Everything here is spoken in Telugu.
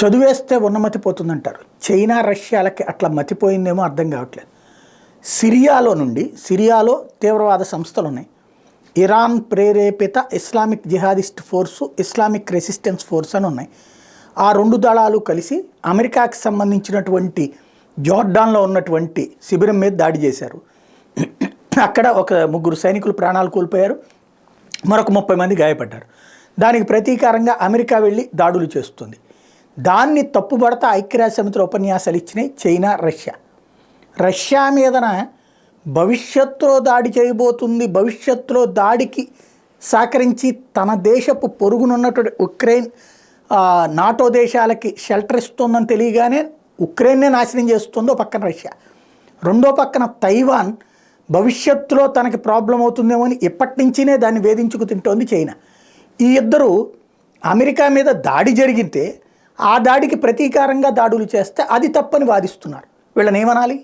చదివేస్తే ఉన్నమతిపోతుందంటారు. చైనా రష్యాలకి అట్లా మతిపోయిందేమో అర్థం కావట్లేదు. సిరియాలో తీవ్రవాద సంస్థలు ఉన్నాయి. ఇరాన్ ప్రేరేపిత Islamic jihadist force, Islamic resistance force అని ఉన్నాయి. ఆ రెండు దళాలు కలిసి అమెరికాకి సంబంధించినటువంటి జోర్డాన్లో ఉన్నటువంటి శిబిరం మీద దాడి చేశారు. అక్కడ ఒక 3 సైనికులు ప్రాణాలు కోల్పోయారు, మరొక 30 మంది గాయపడ్డారు. దానికి ప్రతీకారంగా అమెరికా వెళ్ళి దాడులు చేస్తుంది. దాన్ని తప్పుబడతా ఐక్యరాజ్య సమితిలో ఉపన్యాసాలు ఇచ్చినాయి చైనా, రష్యా మీదన భవిష్యత్తులో దాడి చేయబోతుంది, భవిష్యత్తులో దాడికి సహకరించి తన దేశపు పొరుగునున్నటువంటి ఉక్రెయిన్ నాటో దేశాలకి షెల్టర్ ఇస్తుందని తెలియగానే ఉక్రెయిన్నే నాశనం చేస్తుందో పక్కన రష్యా, రెండో పక్కన తైవాన్ భవిష్యత్తులో తనకి ప్రాబ్లం అవుతుందేమో అని ఎప్పటి నుంచినే దాన్ని వేధించుకు తింటోంది చైనా. ఈ ఇద్దరు అమెరికా మీద దాడి జరిగితే ఆ దాడికి ప్రతీకారంగా దాడులు చేస్తే అది తప్పని వాదిస్తున్నారు. వీళ్ళని ఏమనాలి?